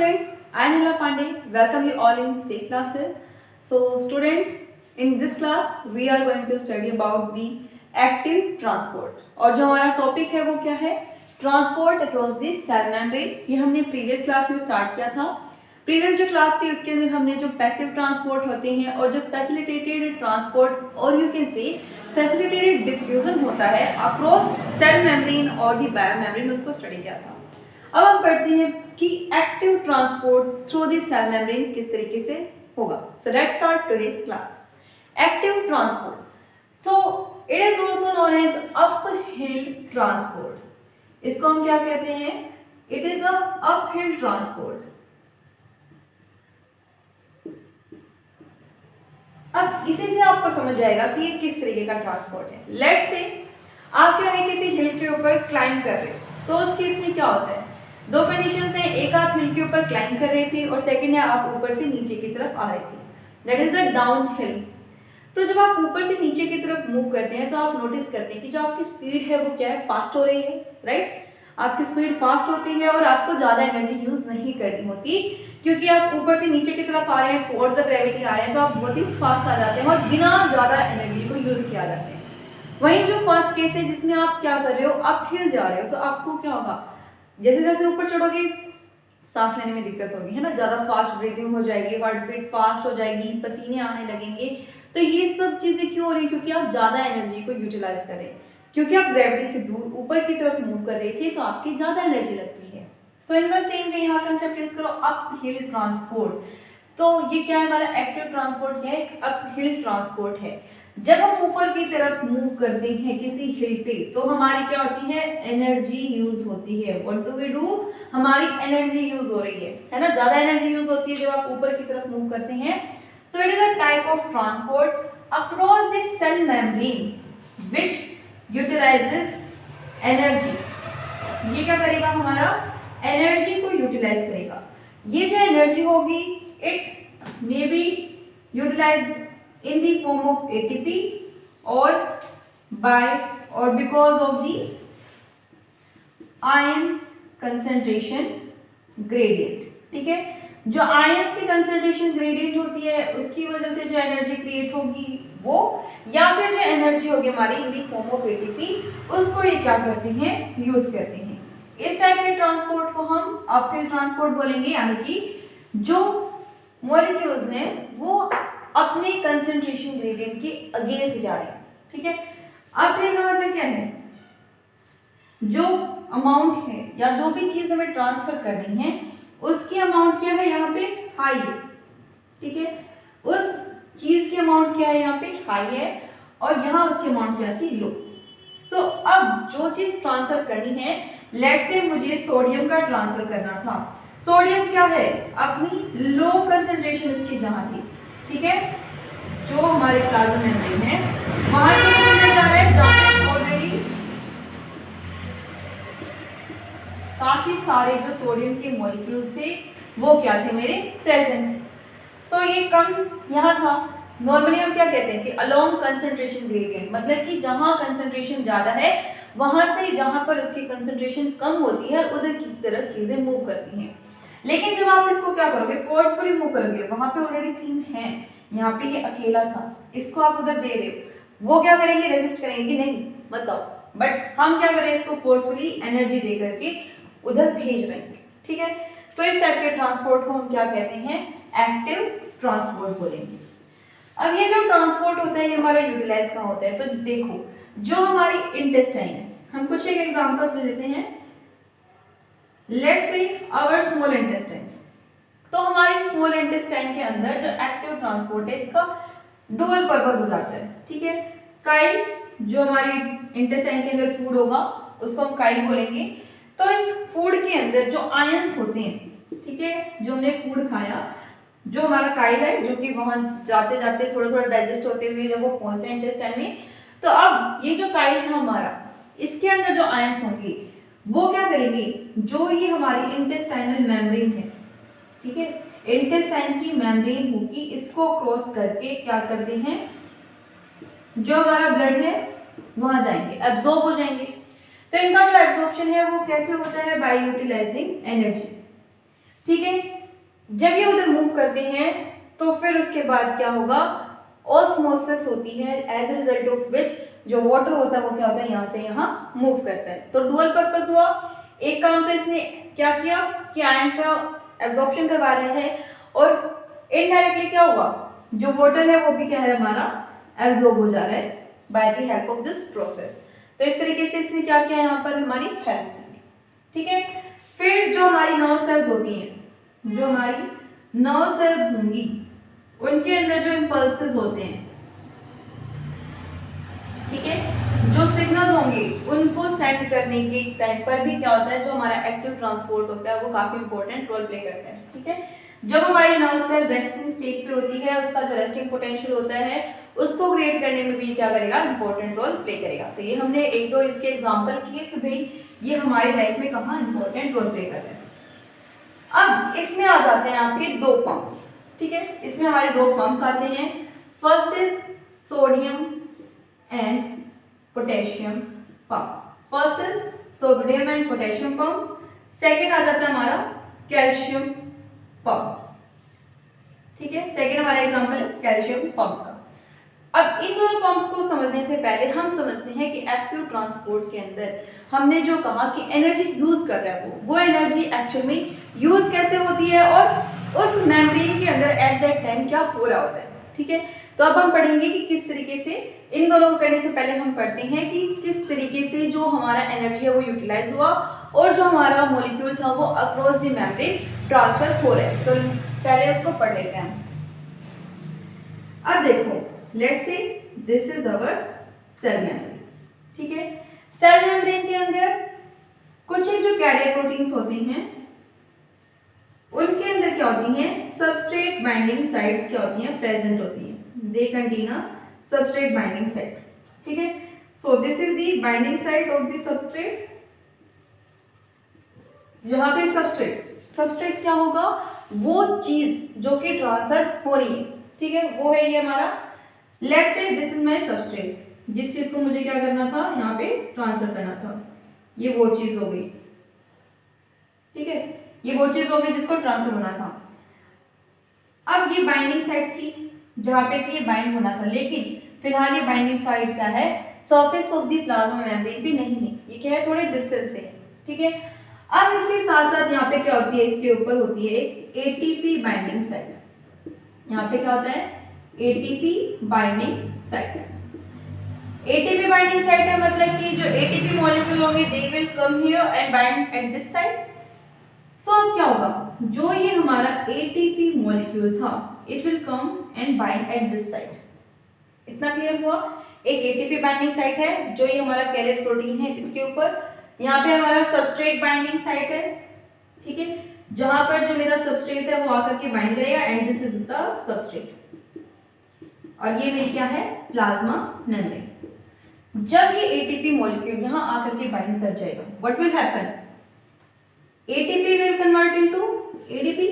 students, I am Nila Pandey. Welcome you all in C classes. So students, in this class we are going to study about the active transport. और जो हमारा topic है वो क्या है? Transport across the cell membrane. ये हमने previous class में स्टार्ट किया था. प्रीवियस जो क्लास थी उसके अंदर हमने जो पैसिव ट्रांसपोर्ट होते हैं और जो फैसिलिटेटेड ट्रांसपोर्ट और you can say facilitated diffusion होता है अक्रॉस सेल मेम्ब्रेन और द बायो मेम्ब्रेन, उसको स्टडी किया था. अब हम पढ़ते हैं कि active transport through the cell membrane किस तरीके से होगा. So let's start today's class. Active transport, so it is also known as uphill transport. इसको हम क्या कहते हैं? It is a uphill transport. अब इसी से आपको समझ जाएगा कि ये किस तरीके का ट्रांसपोर्ट है. लेट्स से आप क्या है किसी हिल के ऊपर क्लाइंब कर रहे हो, तो उस केस में क्या होता है? दो कंडीशंस हैं. एक आप हिल के ऊपर क्लाइंब कर रहे थे और सेकंड है आप ऊपर से नीचे की तरफ आ रहे थे. That is the down hill. तो जब आप ऊपर से नीचे की तरफ मूव करते हैं तो आप नोटिस करते हैं कि जो आपकी स्पीड है वो क्या है? फास्ट हो रही है, राइट? आपकी स्पीड फास्ट होती है और आपको ज़्यादा एनर्जी यूज नहीं करनी होती, क्योंकि आप ऊपर से नीचे की तरफ आ रहे हैं, टुवर्ड्स द ग्रेविटी आ रहे हैं, तो आप बहुत ही फास्ट आ जाते हैं और बिना ज़्यादा एनर्जी को यूज किया जाते हैं. वहीं जो फर्स्ट केस है जिसमें आप क्या कर रहे हो, अप हिल जा रहे हो, तो आपको क्या होगा? जैसे जैसे ऊपर चढ़ोगे सांस लेने में दिक्कत होगी, है ना, ज़्यादा फास्ट ब्रीथिंग हो जाएगी, हार्ट बीट फास्ट हो जाएगी, पसीने आने लगेंगे. तो ये सब चीज़ें क्यों हो रही है? क्योंकि आप ज़्यादा एनर्जी को यूटिलाइज कर रहे हैं, क्योंकि आप ग्रेविटी से दूर ऊपर की तरफ मूव कर रहे थे तो आपकी ज़्यादा एनर्जी लगती है. सो इन द सेम वे यहाँ कंसेप्ट यूज करो, अप हिल ट्रांसपोर्ट. तो ये क्या है? हमारा एक्टिव ट्रांसपोर्ट क्या है? एक अप हिल ट्रांसपोर्ट है. जब हम ऊपर की तरफ मूव करते हैं किसी हिल पे तो हमारी क्या होती है? एनर्जी यूज होती है. What do we do? हमारी एनर्जी यूज हो रही है ना, ज्यादा एनर्जी यूज होती है जब आप ऊपर की तरफ मूव करते हैं. So it is a type of transport across the cell membrane which utilises energy. ये क्या करेगा? हमारा एनर्जी को यूटिलाइज करेगा. ये जो एनर्जी होगी it may be utilised in the form of ATP or by or because of the ion concentration gradient. ठीक है, जो आयंस की कंसंट्रेशन ग्रेडियंट होती है उसकी वजह से जो एनर्जी क्रिएट होगी वो, या फिर जो एनर्जी होगी हमारी इन दी फॉर्म ऑफ एटीपी, उसको ये क्या करते हैं? यूज करते हैं. इस टाइप के ट्रांसपोर्ट को हम अपहिल ट्रांसपोर्ट बोलेंगे, यानी कि जो मॉलिक्यूल्स हैं वो अपने कंसंट्रेशन ग्रेडियंट के अगेंस्ट जा रहे हैं. ठीक है, अपहिल का मतलब क्या है? जो अमाउंट है या जो भी चीज हमें ट्रांसफर करनी है उसकी अमाउंट क्या है? यहाँ पे हाई है. ठीक है, उस चीज की अमाउंट क्या है? यहाँ पे हाई है और यहाँ उसकी अमाउंट क्या थी? लो. सो अब जो चीज ट्रांसफर करनी है, लेट्स से मुझे सोडियम का ट्रांसफर करना था. सोडियम क्या है? अपनी लो कंसंट्रेशन उसकी जहाँ थी. ठीक है, जो हमारे प्लाज्मा मेम्ब्रेन है वहां से किधर जा रहा है? जहां ऑलरेडी काफी सारे जो सोडियम के मॉलिक्यूल्स थे वो क्या थे? मेरे प्रेजेंट. सो ये कम यहाँ था. नॉर्मली हम क्या कहते हैं कि अलोंग कंसंट्रेशन ग्रेडियंट, मतलब कि जहां कंसंट्रेशन ज्यादा है वहां से जहां पर उसकी कंसंट्रेशन कम होती है उधर की तरफ चीजें मूव करती हैं. लेकिन जब आप इसको क्या करोगे? फोर्सफुली मूव करोगे, वहां पे ऑलरेडी तीन है, यहाँ पे ये अकेला था, इसको आप उधर दे रहे हो, वो क्या करेंगे? रेजिस्ट करेंगे कि नहीं? बताओ. बट हम क्या करें? इसको फोर्सफुली एनर्जी दे करके उधर भेज रहे हैं. ठीक है, सो इस टाइप के ट्रांसपोर्ट को हम क्या कहते हैं? एक्टिव ट्रांसपोर्ट बोलेंगे. अब ये जो ट्रांसपोर्ट होता है ये हमारा यूटिलाइज कहाँ होता है? तो देखो, जो हमारी इंटेस्टाइन है, हम कुछ एक एग्जाम्पल्स ले लेते हैं. Let's say our small intestine. तो हमारी स्मॉल इंटेस्टाइन के अंदर जो एक्टिव ट्रांसपोर्ट है इसका डुअल पर्पस हो जाता है. ठीक है, काइल, जो हमारी इंटेस्टाइन के अंदर फूड होगा उसको हम काइल बोलेंगे. तो इस फूड के अंदर जो आयंस होते हैं, ठीक है, जो हमने फूड खाया, जो हमारा काइल है, जो कि वहां जाते जाते थोड़ा थोड़ा डाइजेस्ट होते हुए जब वो पहुंचते हैं इंटेस्टाइन में, तो अब ये जो काइल था हमारा, इसके अंदर जो आयंस होंगे वो क्या करेंगे? जो ये हमारी इंटेस्टाइनल मेम्ब्रेन है, ठीक है, इंटेस्टाइन की मेम्ब्रेन होगी, इसको क्रॉस करके क्या करते हैं? जो हमारा ब्लड है वहां जाएंगे, एब्जॉर्ब हो जाएंगे. तो इनका जो एब्जॉर्प्शन है वो कैसे होता है? By utilising energy. ठीक है। जब ये उधर मूव करते हैं तो फिर उसके बाद क्या होगा, ऑस्मोसिस होती है, as a result of which जो वाटर होता है वो क्या होता है, यहाँ से यहाँ मूव करता है। तो डुअल पर्पस हुआ, एक काम तो इसने क्या किया कि आयन का एब्जॉर्प्शन करवा रहे हैं, और इनडायरेक्टली क्या हुआ, जो वाटर है वो भी क्या है हमारा एब्जॉर्ब हो जा रहा है by the help of this process. तो इस तरीके से इसने क्या किया यहाँ पर हमारी हेल्प की, ठीक है। फिर जो हमारी नर्व सेल्स होती हैं, जो हमारी नर्व सेल्स होंगी उनके अंदर जो इम्पल्सेस होते हैं, ठीक है, जो सिग्नल होंगे उनको सेंड करने के टाइम पर भी क्या होता है, जो हमारा एक्टिव ट्रांसपोर्ट होता है वो काफी इंपॉर्टेंट रोल प्ले करता है, ठीक है। जब हमारी नर्व सेल रेस्टिंग स्टेट पे होती है, उसका जो रेस्टिंग पोटेंशियल होता है उसको क्रिएट करने में भी क्या करेगा, इंपॉर्टेंट रोल प्ले करेगा। तो ये हमने एक दो इसके एग्जांपल किए कि भाई ये हमारी लाइफ में कहाँ इंपॉर्टेंट रोल प्ले कर रहे हैं। अब इसमें आ जाते हैं आपके दो पंप्स, ठीक है। इसमें हमारे दो पंप्स आते हैं, first is sodium and potassium pump. First is sodium and potassium pump, second आ जाता है हमारा कैल्शियम पंप, ठीक है। सेकेंड हमारा एग्जांपल है कैल्शियम पंप का। अब इन दोनों पंप्स को समझने से पहले हम समझते हैं कि एक्टिव ट्रांसपोर्ट के अंदर हमने जो कहा कि एनर्जी यूज कर रहा है वो एनर्जी एक्चुअल में यूज कैसे होती है और उस मेम्ब्रेन के अंदर एट दैट टाइम क्या हो रहा होता है, ठीक है। तो अब हम पढ़ेंगे कि किस तरीके से, इन दोनों को करने से पहले हम पढ़ते हैं कि किस तरीके से जो हमारा एनर्जी है वो यूटिलाइज हुआ और जो हमारा मॉलिक्यूल था वो अक्रॉस द मेम्ब्रेन ट्रांसफर हो रहा है। तो पहले उसको पढ़ लेते हैं। अब देखो, let's say this is our cell membrane, ठीक है। सेल मेम्ब्रेन के अंदर कुछ एक जो कैरियर प्रोटीन्स होते हैं उनके अंदर क्या होती हैं, सबस्ट्रेट बाइंडिंग साइट्स क्या होती हैं, प्रेजेंट होती हैं। They contain a substrate binding site, ठीक है। So this is the binding site of the substrate. यहाँ पे सबस्ट्रेट क्या होगा, वो चीज जो कि ट्रांसफर हो रही है, ठीक है, वो है ये हमारा। Let's say this is my substrate, जिस चीज को मुझे क्या करना था, यहाँ पे ट्रांसफर करना था, ये वो चीज हो गई, ठीक है, ये वो चीज हो गई जिसको ट्रांसफर होना था। अब ये बाइंडिंग साइट थी जहाँ पे कि ये बाइंड होना था, लेकिन फिलहाल ये बाइंडिंग साइट क्या है, surface of the plasma membrane भी नहीं है, ये क्या है, थोड़े डिस्टेंस पे है, ठीक है। अब इसके साथ साथ यहाँ पे क्या होती है, इसके ऊपर होती है एटीपी बाइंडिंग साइट। यहाँ पे क्या होता है, ATP binding site. ATP binding site है मतलब कि जो एटीपी मॉलिक्यूल होंगे they will come here and bind at this side. So अब क्या होगा, जो ये हमारा एटीपी मॉलिक्यूल था it will come and bind at this side. इतना क्लियर हुआ, एक एटीपी बाइंडिंग साइट है जो ये हमारा कैरियर प्रोटीन है इसके ऊपर, यहाँ पे हमारा सबस्ट्रेट बाइंडिंग साइट है, ठीक है, जहां पर जो मेरा सबस्ट्रेट है वो आकर के बाइंड करेगा and this is the substrate, और ये मेरी क्या है, प्लाज्मा मेम्ब्रेन। जब ये एटीपी मॉलिक्यूल यहाँ आकर के बाइंड कर जाएगा, what will happen, ATP will convert into ADP,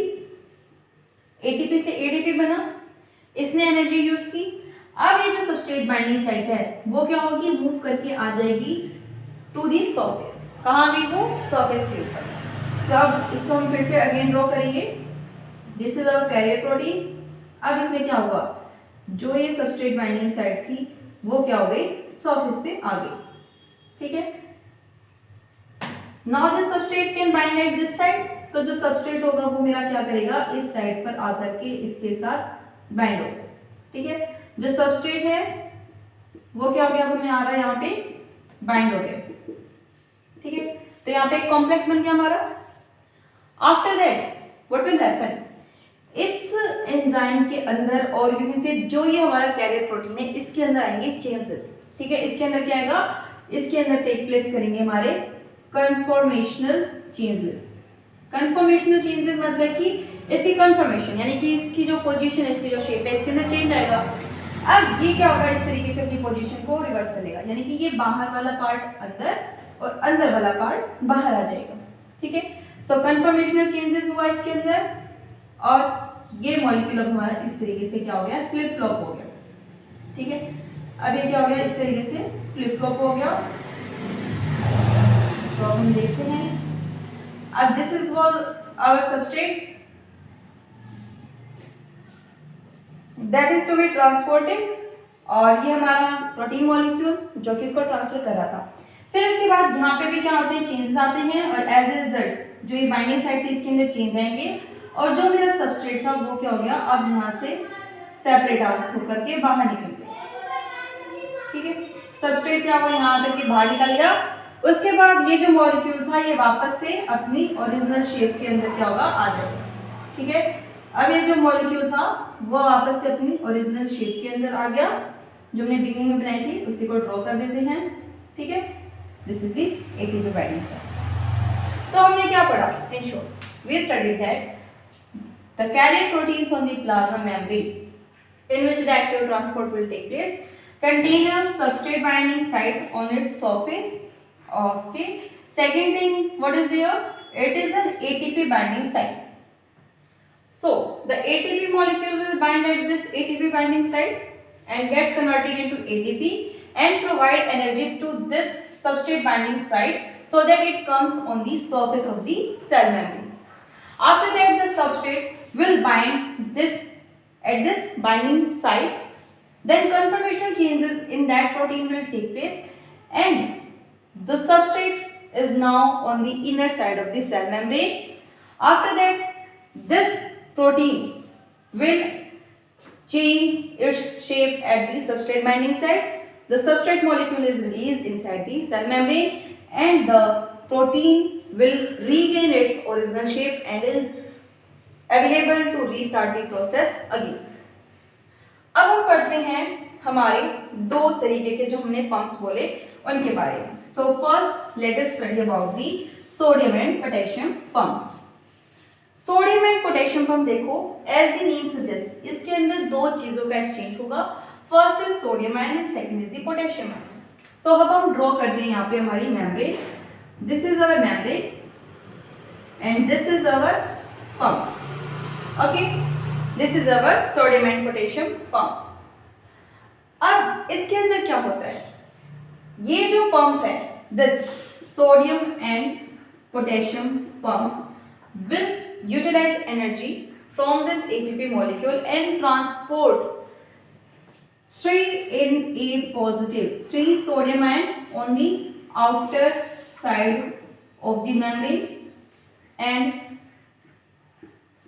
ATP से एडीपी बना, इसने एनर्जी यूज की। अब ये जो सबस्ट्रेट बाइंडिंग साइट है वो क्या होगी, मूव करके आ जाएगी टू दी सरफेस। कहाँ आ गई वो, सरफेस के ऊपर। तो अब इसको हम फिर से अगेन ड्रॉ करेंगे, this is our carrier protein. अब इसमें क्या हुआ, जो ये सबस्ट्रेट बाइंडिंग साइट थी वो क्या हो गई, सरफेस पे आ गई, ठीक है। Now this substrate can bind at this side, तो जो सबस्ट्रेट होगा वो मेरा क्या करेगा, इस साइड पर आकर के इसके साथ बाइंड होगा, ठीक है। जो सबस्ट्रेट है वो क्या हो गया, वो आ रहा है यहाँ पे बाइंड हो गया, ठीक है। तो यहाँ पे एक कॉम्प्लेक्स बन गया हमारा। After that what will happen, इस एंजाइम के अंदर और यू कैन से जो ये हमारा कैरियर प्रोटीन है इसके अंदर आएंगे चेंजेस, ठीक है। इसके अंदर क्या आएगा, इसके अंदर टेक प्लेस करेंगे हमारे कन्फॉर्मेशनल चेंजेस। कन्फॉर्मेशनल चेंजेस मतलब कि इसकी कन्फॉर्मेशन यानी कि इसकी जो पोजीशन है, इसकी जो शेप है, इसके अंदर चेंज आएगा। अब ये क्या होगा, इस तरीके से अपनी पोजीशन को रिवर्स करेगा, यानी कि ये बाहर वाला पार्ट अंदर और अंदर वाला पार्ट बाहर आ जाएगा, ठीक है। सो कन्फॉर्मेशनल चेंजेस हुआ इसके अंदर, और ये मॉलिक्यूल अब हमारा इस तरीके से क्या हो गया, फ्लिप फ्लॉप हो गया, ठीक है। अब ये क्या हो गया, इस तरीके से फ्लिप फ्लॉप हो गया। तो अब हम देखते हैं, अब this is our substrate that is to be transported, और ये हमारा प्रोटीन मॉलिक्यूल जो कि इसको ट्रांसफर कर रहा था। फिर इसके बाद यहाँ पे भी क्या होते हैं, चेंजेस आते हैं, और एज ए रिजल्ट जो ये बाइंडिंग साइट थी इसके अंदर चेंज आएंगे, और जो मेरा सबस्ट्रेट था वो क्या हो गया, अब यहाँ से सेपरेट आउट होकर के बाहर निकल गया। ठीक है, सबस्ट्रेट क्या हुआ, यहाँ आकर के बाहर निकल गया। उसके बाद ये जो मॉलिक्यूल था ये वापस से अपनी ओरिजिनल शेप के अंदर क्या होगा, आ जाएगा। ठीक है, अब ये जो मॉलिक्यूल था वो वापस से अपनी ओरिजिनल शेप के अंदर आ गया, जो हमने बिगिनिंग में बनाई थी उसी को ड्रॉ कर देते हैं। ठीक है, this is the ATP binding site. तो हमने क्या पढ़ा, in short we studied that the carrier proteins on the plasma membrane in which the active transport will take place contain a substrate binding site on its surface. Okay, second thing, what is there, it is an ATP binding site. So the ATP molecule will bind at this ATP binding site and gets converted into ATP and provide energy to this substrate binding site so that it comes on the surface of the cell membrane. After that, the substrate will bind this at this binding site, then conformational changes in that protein will take place, and the substrate is now on the inner side of the cell membrane. After that, this protein will change its shape at the substrate binding site. The substrate molecule is released inside the cell membrane, and the protein will regain its original shape and is available to restart the process again. अब हम पढ़ते हैं हमारे दो तरीके के जो हमने पंप्स बोले उनके बारे में। So first let us study about the sodium and potassium pump. Sodium and potassium pump देखो, एज द नेम सजेस्ट इसके अंदर दो चीजों का एक्सचेंज होगा। First is sodium ion and second is the potassium ion. तो अब हम ड्रॉ करते हैं यहाँ पे हमारी membrane, this is our membrane and this is our pump. Okay, this is our sodium and potassium pump. अब इसके अंदर क्या होता है, ये जो पंप है this sodium and potassium pump will utilize energy from this ATP molecule and transport three sodium ion on the outer side of the membrane and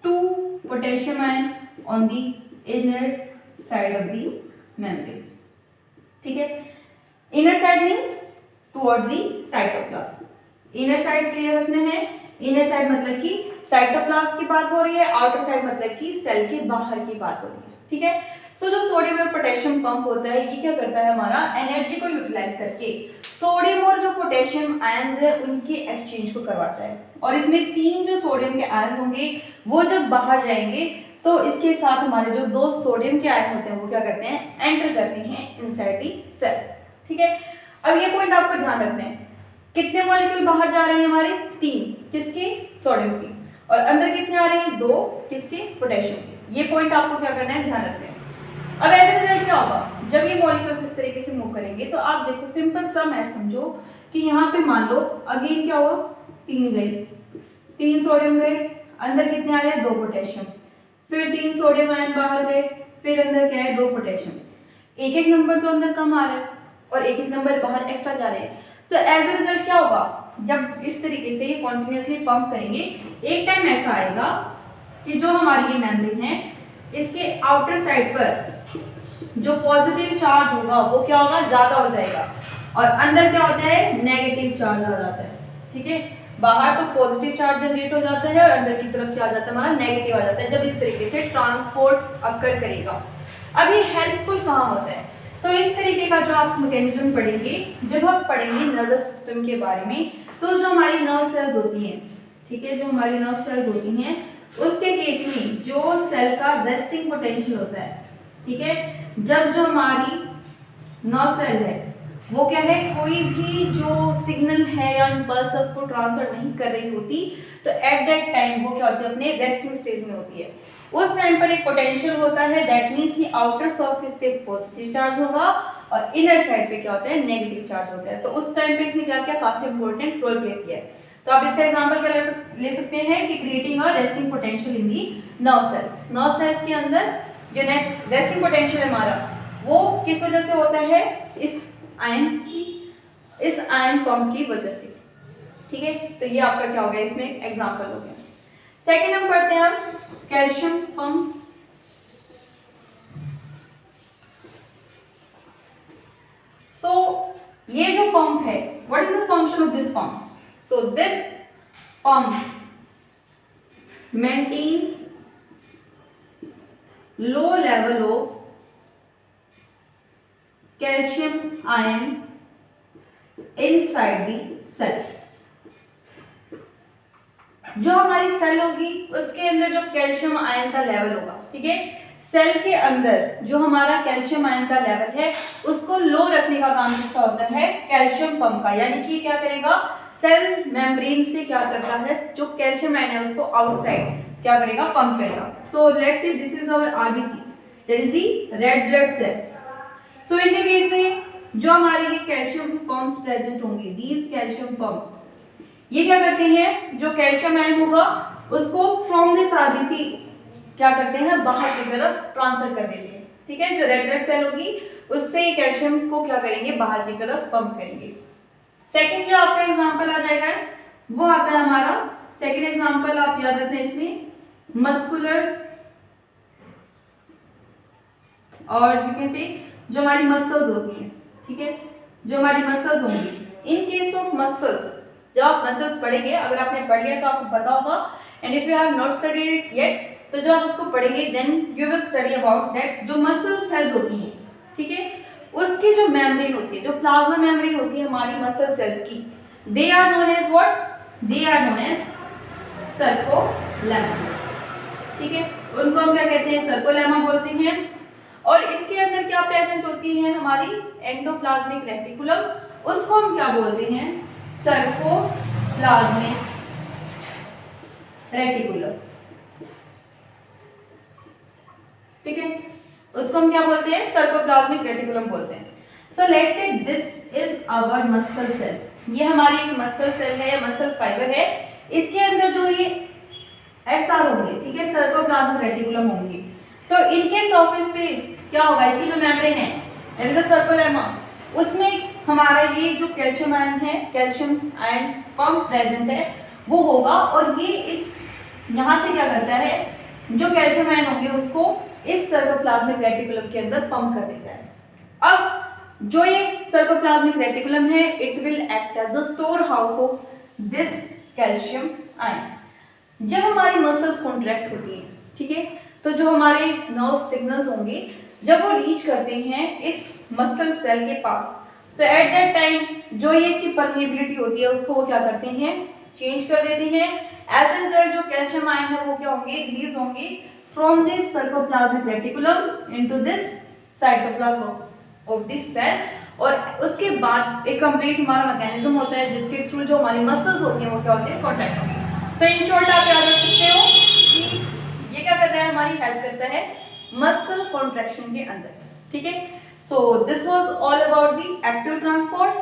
2 potassium ion on the inner side of the membrane. ठीक है, inner side means towards the cytoplasm. inner side clear रखना है। inner side मतलब कि cytoplasm की बात हो रही है, आउटर साइड मतलब कि सेल के बाहर की बात हो रही है। ठीक है, सो जो सोडियम और पोटेशियम पंप होता है ये क्या करता है, हमारा एनर्जी को यूटिलाइज करके सोडियम और जो पोटेशियम आयंस है उनके एक्सचेंज को करवाता है, और इसमें 3 जो सोडियम के आयन होंगे वो जब बाहर जाएंगे तो इसके साथ हमारे जो 2 सोडियम के आयन होते हैं वो क्या करते हैं, एंटर करते हैं इनसाइड दी सेल। ठीक है, अब ये पॉइंट आपको ध्यान रखना है, कितने मॉलिक्यूल बाहर जा रहे हैं हमारे, 3 किसके, सोडियम के, और अंदर कितने आ रहे हैं, 2 किसके, पोटेशियम के। ये पॉइंट आपको क्या करना है, ध्यान रखना है। अब ऐसे रिजल्ट क्या होगा, जब ये मॉलिक्यूल्स इस तरीके से मूव करेंगे तो आप देखो सिंपल सा मैथ समझो कि यहाँ पे मान लो अगेन क्या हुआ, 3 गए, 3 सोडियम गए, अंदर कितने आ रहे हैं, 2 पोटेशियम, फिर 3 सोडियम आयन बाहर गए, फिर अंदर क्या है, 2 पोटेशियम। एक एक नंबर तो अंदर कम आ रहा है और एक एक नंबर बाहर एक्स्ट्रा जा रहे हैं। सो एज ए रिजल्ट क्या होगा, जब इस तरीके से ये कॉन्टिन्यूसली पंप करेंगे एक टाइम ऐसा आएगा कि जो हमारी ये मेम्ब्रेन है इसके आउटर साइड पर जो पॉजिटिव चार्ज होगा वो क्या होगा, ज्यादा हो जाएगा, और अंदर क्या होता है, नेगेटिव चार्ज आ जाता है। ठीक है, बाहर तो पॉजिटिव चार्ज जनरेट हो जाता है और अंदर की तरफ क्या आ जाता है, हमारा नेगेटिव आ जाता है जब इस तरीके से ट्रांसपोर्ट अकर करेगा। अब ये हेल्पफुल कहाँ होता है, सो इस तरीके का जो आप मैकेनिज्म पढ़ेंगे, जब आप पढ़ेंगे नर्वस सिस्टम के बारे में, तो जो हमारी नर्व सेल्स होती हैं, ठीक है, जो हमारी नर्व सेल्स होती हैं उसके केस में जो सेल का रेस्टिंग पोटेंशियल होता है, ठीक है, जब जो हमारी नर्व सेल है वो क्या है, कोई भी जो सिग्नल है या इम्पल्स है उसको ट्रांसफर नहीं कर रही होती, तो एट दैट टाइम वो क्या होती है, अपने रेस्टिंग स्टेज में होती है। उस टाइम पर एक पोटेंशियल होता है, दैट मीन्स कि आउटर सरफेस पे पॉजिटिव चार्ज होगा और इनर साइड पे क्या होता है, नेगेटिव चार्ज होता है। तो उस टाइम पे इसने क्या किया, काफी इंपॉर्टेंट रोल प्ले किया है। तो आप इसका एग्जांपल क्या ले सकते हैं कि creating a resting potential in the nerve cells. Nerve cells के अंदर जो नेट रेस्टिंग पोटेंशियल है हमारा वो किस वजह से होता है, इस आयन पंप की वजह से। ठीक है, तो ये आपका क्या हो गया, इसमें एग्जांपल हो गया। सेकंड हम पढ़ते हैं कैल्शियम पंप। सो ये जो पंप है, what is the function of this pump? So this pump maintains low level of calcium ion inside the cell। जो हमारी सेल होगी उसके अंदर जो कैल्शियम आयन का लेवल होगा, ठीक है, सेल के अंदर जो हमारा कैल्शियम आयन का लेवल है उसको लो रखने का काम किसका होता है, कैल्शियम पंप का। यानी कि क्या करेगा, सेल मेम्ब्रेन से क्या करता है, जो कैल्शियम आयन है उसको आउटसाइड क्या करेगा, पंप करेगा। So let's see this is our RBC, that is the red blood cell. So in the case में जो हमारे ये कैल्शियम पंप्स प्रेजेंट होंगे, दीज कैल्शियम पंप्स, ये क्या करते हैं, जो कैल्शियम आयन होगा उसको फ्रॉम दिस आरबीसी क्या करते हैं, बाहर की तरफ ट्रांसफर कर देते हैं। ठीक है, जो रेड ब्लड सेल होगी उससे ये कैल्शियम को क्या करेंगे, बाहर की तरफ पंप करेंगे। सेकंड जो आपका एग्जांपल आ जाएगा वो आता है हमारा, सेकंड एग्जांपल आप याद रखते हैं इसमें मस्कुलर और यू कैन से जो हमारी मसल्स होती हैं। ठीक है, जो हमारी मसल्स होंगी, इन केस ऑफ मसल्स, जब आप मसल्स पढ़ेंगे, अगर आपने पढ़ लिया तो आपको पता होगा, and if you have not studied it yet, तो जब आप उसको पढ़ेंगे then you will study about that. जो मसल सेल्स होती हैं, ठीक है, उसकी जो मेम्ब्रेन होती है, जो प्लाज्मा मेम्ब्रेन होती है हमारी मसल सेल्स की, they are known as what, they are known as sarcolemma. ठीक है, उनको हम क्या कहते हैं, सर्कोलेमा बोलते हैं। और इसके अंदर क्या प्रेजेंट होती है हमारी एंडोप्लाज्मिक रेटिकुलम, उसको हम क्या बोलते हैं, सर्कोप्लाज्मिक रेटिकुलम। ठीक है, उसको हम क्या बोलते हैं, सर्कोप्लाज्मिक रेटिकुलम बोलते हैं। So let's say this is our muscle cell, ये हमारी एक मसल सेल है, मसल फाइबर है। इसके अंदर जो ये एसआर होंगे, ठीक है, सर्कोप्लाज्मिक रेटिकुलम होंगे, तो इनके सरफेस पे क्या होगा, इसकी जो मेम्ब्रेन है दैट इज द सर्कोलेमा, उसमें हमारा ये जो कैल्शियम आयन है, कैल्शियम आयन पंप प्रेजेंट है वो होगा, और ये इस यहाँ से क्या करता है, जो कैल्शियम आयन होंगे उसको इस सर्कोप्लाज्मिक रेटिकुलम के अंदर पंप कर देता है। अब जो ये सर्कोप्लाज्मिक रेटिकुलम है, it will act as the store house of this calcium ion. जब हमारी मसल्स कॉन्ट्रैक्ट होती हैं, ठीक है, तो जो हमारे नर्व सिग्नल्स होंगे जब वो रीच करते हैं इस मसल सेल के पास, तो एट दैट टाइम जो ये इसकी परमेबिलिटी होती है उसको वो क्या करते हैं, चेंज कर देते हैं। एज ए रिजल्ट जो कैल्शियम आयन है वो क्या होंगे, रिलीज होंगे from this sarcoplasmic reticulum into this cytoplasm of this cell, और उसके बाद एक कंप्लीट हमारा मैकेनिज्म होता है जिसके थ्रू जो हमारी मसल्स होती हैं वो क्या होती है, कॉन्ट्रैक्ट होती है। सो इन शॉर्ट आप याद रख सकते हो कि ये क्या करता है, हमारी हेल्प करता है मसल कॉन्ट्रैक्शन के अंदर। ठीक है, so this was all about the active transport.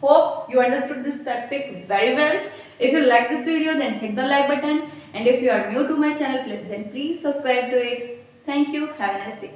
Hope you understood this topic very well. If you like this video, then hit the like button, and if you are new to my channel, then please subscribe to it. Thank you. Have a nice day.